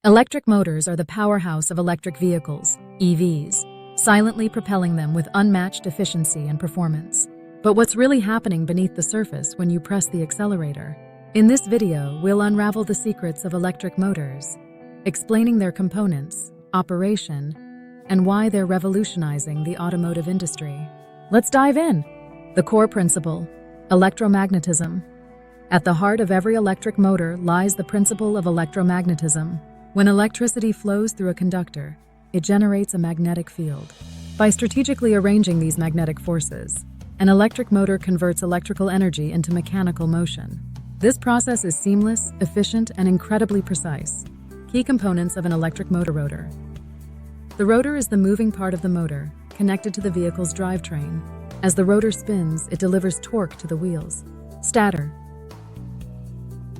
Electric motors are the powerhouse of electric vehicles, EVs, silently propelling them with unmatched efficiency and performance. But what's really happening beneath the surface when you press the accelerator? In this video, we'll unravel the secrets of electric motors, explaining their components, operation, and why they're revolutionizing the automotive industry. Let's dive in. The core principle: electromagnetism. At the heart of every electric motor lies the principle of electromagnetism. When electricity flows through a conductor, it generates a magnetic field. By strategically arranging these magnetic forces, an electric motor converts electrical energy into mechanical motion. This process is seamless, efficient, and incredibly precise. Key components of an electric motor: rotor. The rotor is the moving part of the motor, connected to the vehicle's drivetrain. As the rotor spins, it delivers torque to the wheels. Stator.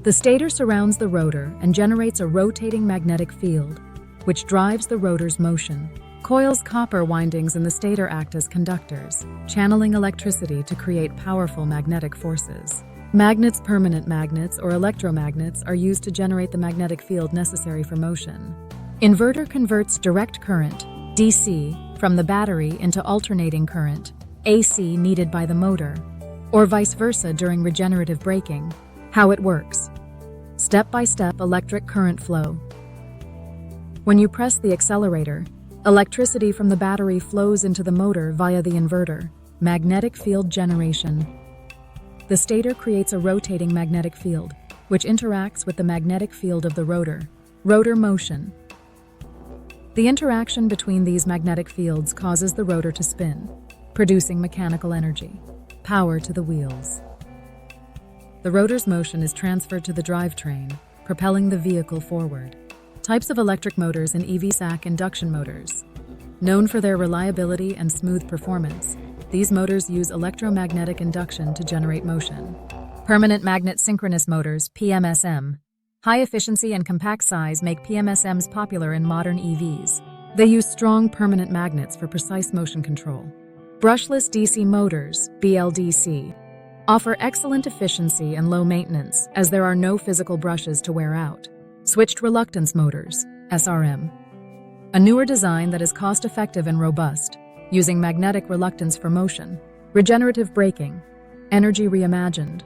The stator surrounds the rotor and generates a rotating magnetic field, which drives the rotor's motion. Coils, copper windings in the stator act as conductors, channeling electricity to create powerful magnetic forces. Magnets, permanent magnets, or electromagnets are used to generate the magnetic field necessary for motion. Inverter converts direct current, DC, from the battery into alternating current, AC, needed by the motor, or vice versa during regenerative braking. How it works: step-by-step electric current flow. When you press the accelerator, electricity from the battery flows into the motor via the inverter. Magnetic field generation. The stator creates a rotating magnetic field, which interacts with the magnetic field of the rotor. Rotor motion. The interaction between these magnetic fields causes the rotor to spin, producing mechanical energy, power to the wheels. The rotor's motion is transferred to the drivetrain, propelling the vehicle forward. Types of electric motors in EV: induction motors. Known for their reliability and smooth performance, these motors use electromagnetic induction to generate motion. Permanent magnet synchronous motors, PMSM. High efficiency and compact size make PMSMs popular in modern EVs. They use strong permanent magnets for precise motion control. Brushless DC motors, BLDC, offer excellent efficiency and low maintenance, as there are no physical brushes to wear out. Switched reluctance motors, SRM. A newer design that is cost-effective and robust, using magnetic reluctance for motion. Regenerative braking, energy reimagined.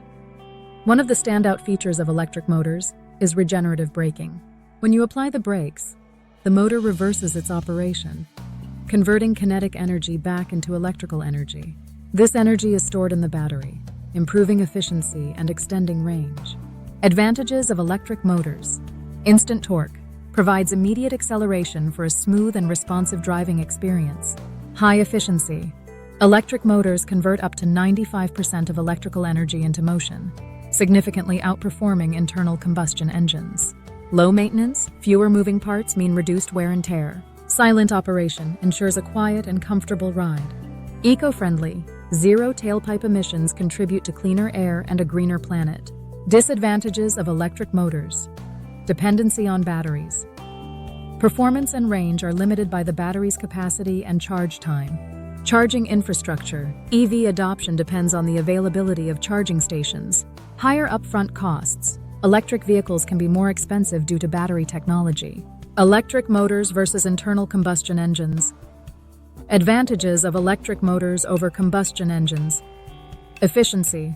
One of the standout features of electric motors is regenerative braking. When you apply the brakes, the motor reverses its operation, converting kinetic energy back into electrical energy. This energy is stored in the battery, improving efficiency and extending range. Advantages of electric motors: instant torque, provides immediate acceleration for a smooth and responsive driving experience. High efficiency, electric motors convert up to 95% of electrical energy into motion, significantly outperforming internal combustion engines. Low maintenance, fewer moving parts mean reduced wear and tear. Silent operation ensures a quiet and comfortable ride. Eco-friendly, zero tailpipe emissions contribute to cleaner air and a greener planet. Disadvantages of electric motors: dependency on batteries. Performance and range are limited by the battery's capacity and charge time. Charging infrastructure. EV adoption depends on the availability of charging stations. Higher upfront costs. Electric vehicles can be more expensive due to battery technology. Electric motors versus internal combustion engines. Advantages of electric motors over combustion engines. Efficiency.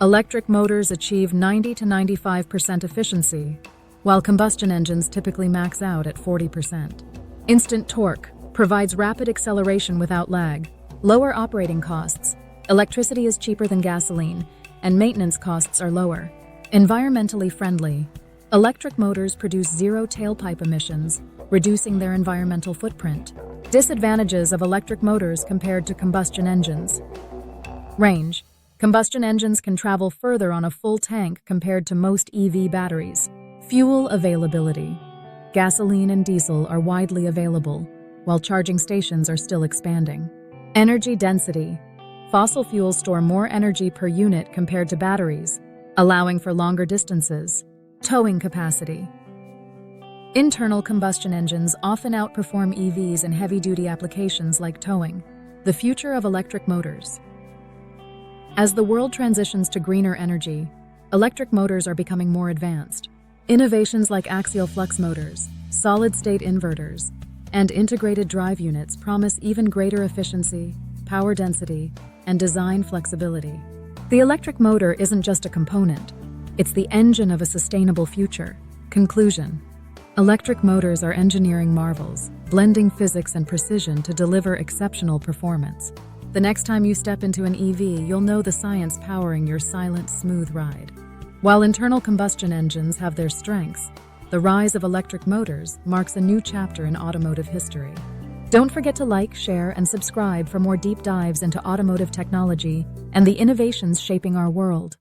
Electric motors achieve 90 to 95% efficiency, while combustion engines typically max out at 40%. Instant torque provides rapid acceleration without lag. Lower operating costs. Electricity is cheaper than gasoline, and maintenance costs are lower. Environmentally friendly. Electric motors produce zero tailpipe emissions, reducing their environmental footprint. Disadvantages of electric motors compared to combustion engines. Range. Combustion engines can travel further on a full tank compared to most EV batteries. Fuel availability. Gasoline and diesel are widely available, while charging stations are still expanding. Energy density. Fossil fuels store more energy per unit compared to batteries, allowing for longer distances. Towing capacity. Internal combustion engines often outperform EVs in heavy-duty applications like towing. The future of electric motors. As the world transitions to greener energy, electric motors are becoming more advanced. Innovations like axial flux motors, solid-state inverters, and integrated drive units promise even greater efficiency, power density, and design flexibility. The electric motor isn't just a component, it's the engine of a sustainable future. Conclusion: electric motors are engineering marvels, blending physics and precision to deliver exceptional performance. The next time you step into an EV, you'll know the science powering your silent, smooth ride. While internal combustion engines have their strengths, the rise of electric motors marks a new chapter in automotive history. Don't forget to like, share, and subscribe for more deep dives into automotive technology and the innovations shaping our world.